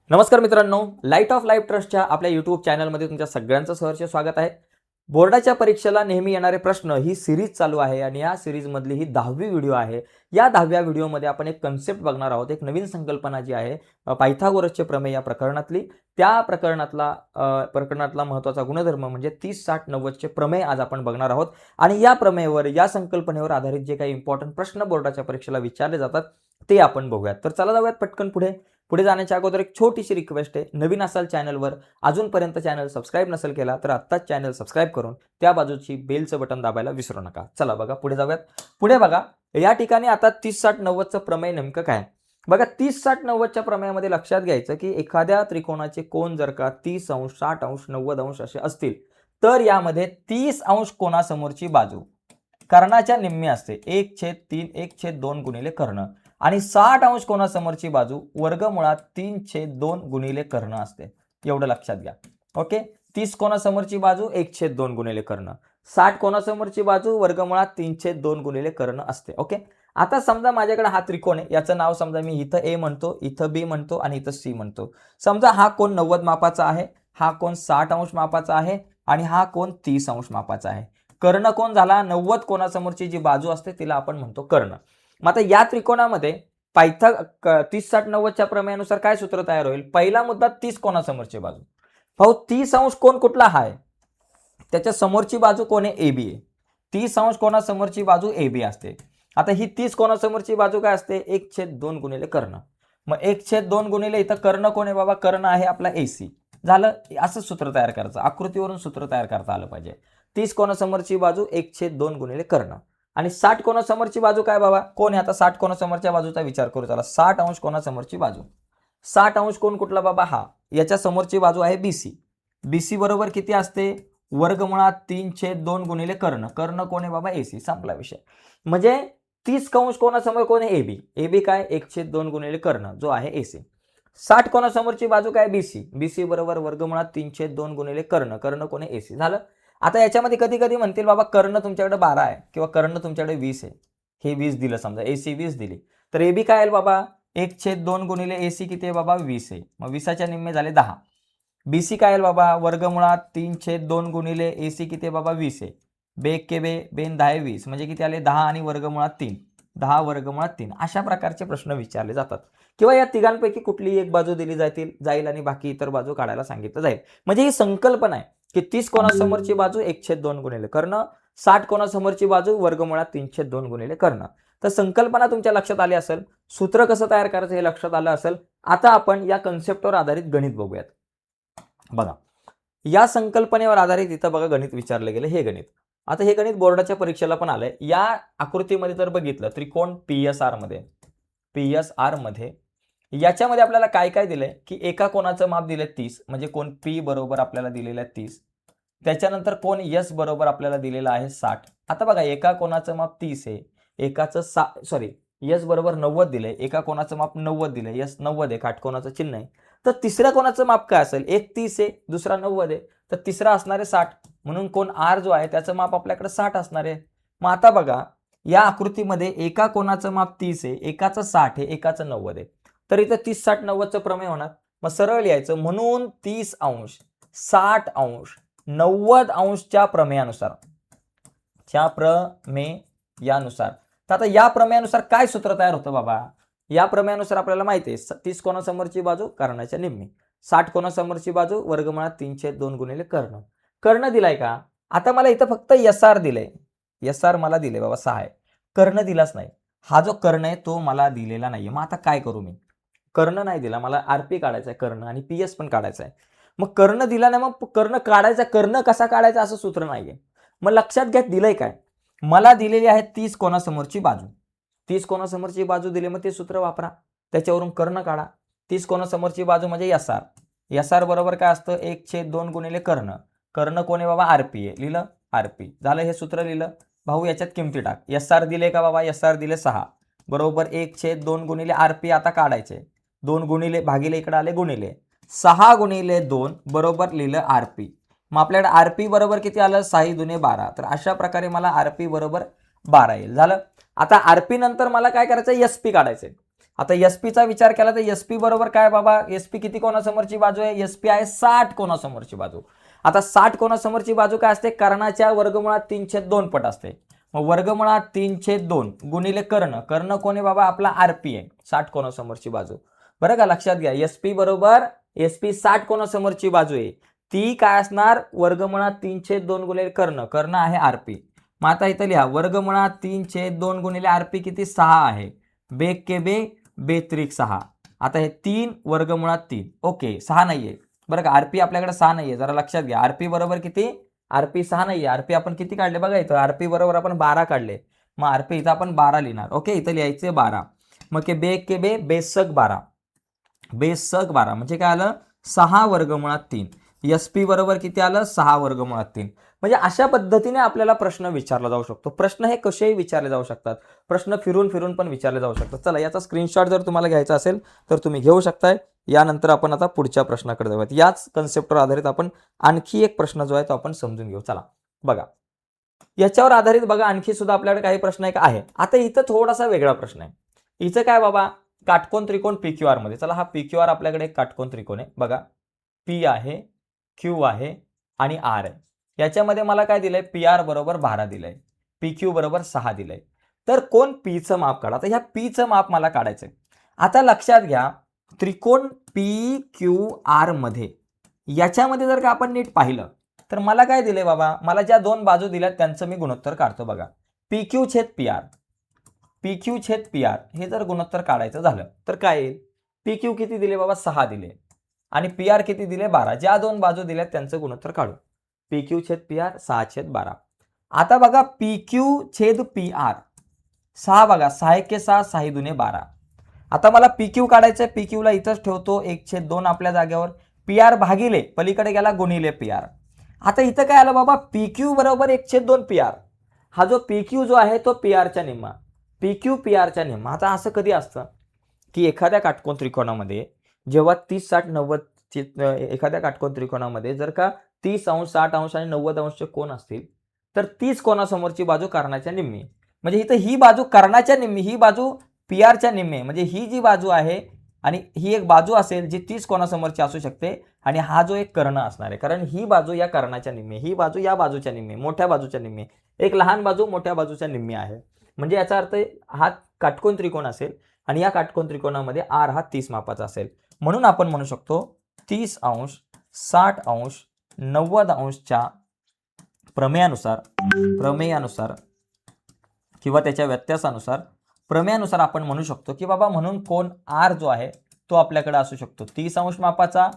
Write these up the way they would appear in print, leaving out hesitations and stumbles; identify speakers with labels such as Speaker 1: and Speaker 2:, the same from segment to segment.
Speaker 1: नमस्कार मित्रांनो, light of life ट्रस्टच्या आपल्या यूट्यूब चॅनलमध्ये तुमच्या सगळ्यांचं सहर्ष स्वागत आहे. बोर्डाच्या परीक्षेला नेहमी येणारे प्रश्न ही सिरीज चालू आहे आणि या सिरीजमधली ही 10वी व्हिडिओ आहे. या 10व्या व्हिडिओमध्ये आपण एक कन्सेप्ट बघणार आहोत. एक नवीन संकल्पना जी आहे पायथागोरसचे प्रमेय या प्रकरणातली. त्या प्रकरणातला महत्त्वाचा गुणधर्म म्हणजे 30, 60, 90चे प्रमेय आज आपण बघणार आहोत. आणि या प्रमेयावर, या संकल्पनेवर आधारित जे काही इम्पॉर्टंट प्रश्न बोर्डाच्या परीक्षेला विचारले जातात ते आपण बघूयात. तर चला जाऊयात पटकन पुढे. पुढे जाण्याच्या अगोदर एक छोटीशी रिक्वेस्ट आहे. नवीन असाल चॅनलवर, अजूनपर्यंत चॅनल सबस्क्राईब नसेल केला तर आत्ताच चॅनल सबस्क्राईब करून त्या बाजूची बेलचं बटन दाबायला विसरू नका. चला बघा पुढे जाऊयात. पुढे बघा, या ठिकाणी आता 30, 60, 90चं प्रमेय नेमकं काय? बघा 30, 60, 90च्या प्रमेयामध्ये लक्षात घ्यायचं की एखाद्या त्रिकोणाचे कोन जर का 30 अंश, 60 अंश, 90 अंश असे असतील तर यामध्ये 30 अंश कोनासमोरची बाजू कर्णाच्या निम्मी असते. 1/3, 1/2 गुणिले कर्ण. आणि 60 अंश कोनासमोरची बाजू वर्गमुळात 3/2 गुणिले कर्ण असते. एवढं लक्षात घ्या. ओके, 30 कोनासमोरची बाजू 1/2 गुणिले कर्ण, 60 कोनासमोरची बाजू वर्गमुळात 3/2 गुणिले कर्ण असते. ओके, आता समजा माझ्याकडे हा त्रिकोण आहे. याचं नाव समजा मी इथं ए म्हणतो, इथं बी म्हणतो आणि इथं सी म्हणतो. समजा हा कोन 90 मापाचा आहे, हा कोन 60 अंश मापाचा आहे आणि हा कोन 30 अंश मापाचा आहे. कर्ण कोण झाला? 90 कोनासमोरची जी बाजू असते तिला आपण म्हणतो कर्ण. मग आता या त्रिकोणामध्ये 30, 60, 90च्या प्रमेयानुसार काय सूत्र तयार होईल? पहिला मुद्दा 30 कोनासमोरची बाजू. भाऊ 30 अंश कोण कुठला आहे? त्याच्या समोरची बाजू कोण आहे? AB आहे. 30 अंश कोनासमोरची बाजू AB असते. आता ही 30 कोनासमोरची बाजू काय असते? 1/2 गुणिले कर्ण. मग 1/2 गुणिले इथं कर्ण कोण आहे बाबा? कर्ण आहे आपला AC. झालं, असं सूत्र तयार करायचं. आकृतीवरून सूत्र तयार करता आलं पाहिजे. 30 कोनासमोरची बाजू 1/2 गुणिले कर्ण. आणि 60 कोनासमोरची बाजू काय बाबा? कोण आहे? आता 60 कोनासमोरच्या बाजूचा विचार करू. चला, 60 अंश कोनासमोरची बाजू. 60 अंश कोण कुठला बाबा? हा. याच्या समोरची बाजू आहे BC. BC बरोबर किती असते? वर्गमुळात 3/2 गुणिले कर्ण. कर्ण कोण आहे बाबा? AC. संपला विषय. म्हणजे 30 अंश कोणासमोर कोण आहे? AB. AB काय? 1/2 गुणिले कर्ण जो आहे AC. 60 कोनासमोरची बाजू काय? BC. BC बरोबर वर्गमुळात 3/2 गुणिले कर्ण. कर्ण कोण आहे? AC. झालं. आता याच्यामध्ये कधी कधी म्हणतील बाबा कर्ण तुमच्याकडे 12 आहे किंवा कर्ण तुमच्याकडे 20 आहे. हे 20 दिलं समजा, AC 20 दिली तर AB काय आहे बाबा? 1/2 गुणिले AC किती आहे बाबा? 20 आहे. मग 20च्या निम्मे झाले 10. BC काय आहे बाबा? वर्गमुळात 3/2 गुणिले AC किती आहे बाबा? 20 आहे. बेक के बे बेन 10 20 म्हणजे किती आले? 10 आणि वर्गमुळात 3. 10 वर्गमुळात 3. अशा प्रकारचे प्रश्न विचारले जातात. किंवा या तिघांपैकी कुठलीही एक बाजू दिली जाईल आणि बाकी इतर बाजू काढायला सांगितलं जाईल. म्हणजे ही संकल्पना आहे की 30 कोनासमोरची बाजू 1/2 गुणिले कर्ण, 60 कोनासमोरची बाजू वर्गमुळात 3/2 गुणिले कर्ण. तर संकल्पना तुमच्या लक्षात आली असेल. सूत्र कसं तयार करायचं हे लक्षात आलं असेल. आता आपण या कन्सेप्टवर आधारित गणित बघूयात. बघा, या संकल्पनेवर आधारित इथं बघा गणित विचारले गेले. हे गणित, आता हे गणित बोर्डाच्या परीक्षेला पण आलंय. या आकृतीमध्ये जर बघितलं त्रिकोण PSR मध्ये याच्यामध्ये आपल्याला काय काय दिलंय की एका कोणाचं माप दिलंय 30, म्हणजे कोण P बरोबर आपल्याला दिलेलं आहे 30. त्याच्यानंतर कोण S बरोबर आपल्याला दिलेला आहे 60. आता बघा, एका कोणाचं माप 30 आहे, एकाचं S बरोबर 90 दिलंय, एका कोणाचं माप 90 दिलंय, S 90 आहे, काटकोनाचं चिन्ह आहे. तर तिसऱ्या कोणाचं माप काय असेल? एक 30 आहे, दुसरा 90 आहे, तर तिसरा असणार आहे 60. म्हणून कोण R जो आहे त्याचं माप आपल्याकडे 60 असणार आहे. मग आता बघा, या आकृतीमध्ये एका कोणाचं माप 30 आहे, एकाचं 60 आहे, एकाचं 90 आहे. तर इथं 30, 60, 90चं प्रमेय होणार. मग सरळ लिहायचं, म्हणून 30 अंश, 60 अंश, 90 अंशच्या प्रमेयानुसार तर आता या प्रमेयानुसार काय सूत्र तयार होतं बाबा? या प्रमेयानुसार आपल्याला माहिती आहे 30 कोनासमोरची बाजू कर्णाच्या निम्मी, 60 कोनासमोरची बाजू वर्गमुळात 3/2 गुणिले कर्ण. कर्ण दिलाय का? आता मला इथं फक्त SR दिलंय. SR मला दिले बाबा 6 आहे. कर्ण दिलाच नाही. हा जो कर्ण आहे तो मला दिलेला नाहीये. मग आता काय करू मी? कर्ण नाही दिला, मला RP काढायचा आहे कर्ण आणि PS पण काढायचा आहे. मग कर्ण दिला नाही, मग कर्ण काढायचा. कर्ण कसा काढायचा असं सूत्र नाहीये. मग लक्षात घ्या दिलंय काय? मला दिलेली आहे 30 कोनासमोरची बाजू. 30 कोनासमोरची बाजू दिली, मग ते सूत्र वापरा, त्याच्यावरून कर्ण काढा. 30 कोनासमोरची बाजू म्हणजे SR. SR बरोबर काय असतं? 1/2 गुणिले कर्ण. कर्ण कोण आहे बाबा? RP आहे. लिहिलं RP. झालं, हे सूत्र लिहिलं. भाऊ याच्यात किमती टाक. SR दिले का बाबा? SR दिले 6 बरोबर 1/2 गुणिले RP. आता काढायचे 2 गुणिले भागिले इकडे आले गुणिले 6 गुणिले 2 बरोबर लिहिलं RP. मग आपल्याकडे RP बरोबर किती आलं? 6 दुने 12. तर अशा प्रकारे मला RP बरोबर 12 येईल. झालं. आता RP नंतर मला काय करायचं? SP काढायचंय. आता एसपीचा विचार केला तर एसपी बरोबर काय बाबा, एसपी किती कोणासमोरची बाजू आहे, एसपी आहे 60 कोणासमोरची बाजू. आता 60 कोणासमोरची बाजू काय असते, कर्णाच्या वर्गमुळात 3/2 पट असते. मग वर्गमुळात 3/2 गुणिले कर्ण, कर्ण कोण आहे बाबा, आपला आरपी आहे 60 कोणासमोरची बाजू. बरं का, लक्षात घ्या, एसपी बरोबर एसपी 60 कोणासमोरची बाजू आहे, ती काय असणार, वर्गमुळात 3/2 गुणिले कर्ण, कर्ण आहे आरपी. मग आता इथं लिहा, वर्गमुळात 3/2 गुणिले आरपी किती, 6 आहे. बेक के बे, बेत्रिक 6. आता हे 3 वर्गमुळात 3, ओके 6 नाहीये बरं का, आरपी आपल्याकडे 6 नाहीये, जरा लक्षात घ्या. आरपी बरोबर किती, आरपी 6 नाहीये, आरपी आपण किती काढले बघा इथं, आरपी बरोबर आपण 12 काढले. मग आरपी इथं आपण 12 लिहिणार, ओके इथं लिहायचे 12. मग के बेक के बे, बेसक 12, बेसक 12 म्हणजे काय आलं, 6 वर्गमुळात 3. एसपी बरोबर किती आलं, 6 वर्गमुळात 3. म्हणजे अशा पद्धतीने आपल्याला प्रश्न विचारला जाऊ शकतो. प्रश्न हे कसेही विचारले जाऊ शकतात, प्रश्न फिरून फिरून पण विचारले जाऊ शकतात. चला याचा स्क्रीनशॉट जर तुम्हाला घ्यायचा असेल तर तुम्ही घेऊ शकताय. यानंतर आपण आता पुढच्या प्रश्नाकडे जाऊयात. याच कन्सेप्टवर आधारित आपण आणखी एक प्रश्न जो आहे तो आपण समजून घेऊ. चला बघा, याच्यावर आधारित बघा आणखी सुद्धा आपल्याकडे काही प्रश्न एक आहे. आता इथं थोडासा वेगळा प्रश्न आहे. इथं काय बाबा, काटकोन त्रिकोण PQR मध्ये, चला हा PQR आपल्याकडे एक काटकोन त्रिकोण आहे बघा, P आहे, Q आहे आणि R आहे. याच्यामध्ये मला काय दिलंय, PR बरोबर 12 दिलंय, PQ बरोबर 6 दिलंय. तर कोण Pचं माप काढा. आता ह्या Pचं माप मला काढायचंय. आता लक्षात घ्या, त्रिकोण PQR मध्ये याच्यामध्ये जर का आपण नीट पाहिलं तर मला काय दिलंय बाबा, मला ज्या दोन बाजू दिल्यात त्यांचं मी गुणोत्तर काढतो बघा. PQ छेद PR, PQ छेद PR हे जर गुणोत्तर काढायचं झालं तर काय येईल, PQ किती दिले बाबा, 6 दिले आणि PR किती दिले, 12. ज्या दोन बाजू दिल्यात त्यांचं गुणोत्तर काढू. PQ छेद PR 6/12. आता बघा PQ छेद PR 6 बघा, 6 1 6, 6 2 12. आता मला PQ काढायचंय, PQ ला इथंच ठेवतो 1/2 आपल्या जागेवर, PR भागिले पलीकडे गेला गुणिले PR. आता इथं काय आलं बाबा, PQ बरोबर 1/2 PR. हा जो PQ जो आहे तो PRच्या निम्मा, PQ PRच्या निम्मा. आता असं कधी असतं की एखाद्या काटकोन त्रिकोणामध्ये जेव्हा 30 60 90 एखाद्या काटकोन त्रिकोणामध्ये जर का 30 अंश 60 अंश आणि 90 अंशचे कोन असतील तर 30 कोनासमोरची बाजू कर्णाच्या निम्मी, म्हणजे इथं ही बाजू कर्णाच्या निम्मी, ही बाजू PRच्या निम्मी, म्हणजे ही जी बाजू आहे आणि ही एक बाजू असेल जी 30 कोनासमोरची असू शकते आणि हा जो एक कर्ण असणार आहे, कारण ही बाजू या कर्णाच्या निम्मी, ही बाजू या बाजूच्या निम्मी, मोठ्या बाजूच्या निम्मी, एक लहान बाजू मोठ्या बाजूच्या निम्मी आहे. म्हणजे याचा अर्थ हा काटकोन त्रिकोण असेल आणि या काटकोन त्रिकोणामध्ये R हा 30 मापाचा असेल. म्हणून आपण म्हणू शकतो 30 अंश 60 अंश 90 अंशच्या प्रमेयानुसार किंवा त्याच्या व्यत्यासानुसार प्रमेयानुसार आपण म्हणू शकतो की बाबा, म्हणून कोन R जो आहे तो आपल्याकडे असू शकतो 30 अंश मापाचा,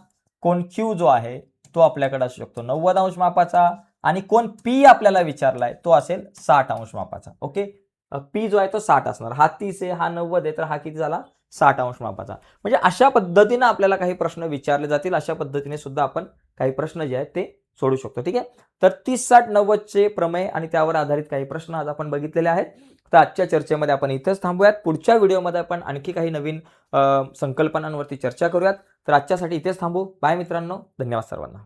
Speaker 1: कोन Q जो आहे तो आपल्याकडे असू शकतो 90 अंश मापाचा आणि कोन P आपल्याला विचारलाय तो असेल 60 अंश मापाचा. ओके, P जो आहे तो 60 असणार, हा 30 आहे, हा 90 आहे, तर हा किती झाला, 60 अंश मापाचा. म्हणजे अशा पद्धतीने आपल्याला काही प्रश्न विचारले जातील, अशा पद्धतीने सुद्धा आपण काही प्रश्न जे आहेत ते सोडू शकतो. ठीक आहे, तर 30 60 90 चे प्रमेय आणि त्यावर आधारित काही प्रश्न आज आपण बघितलेले आहेत. तर आजच्या चर्चेमध्ये आपण इथेच थांबूयात. पुढच्या व्हिडिओमध्ये आपण आणखी काही नवीन संकल्पनांवरती चर्चा करूयात. तर आजच्यासाठी इथेच थांबू. बाय मित्रांनो, धन्यवाद सर्वांना.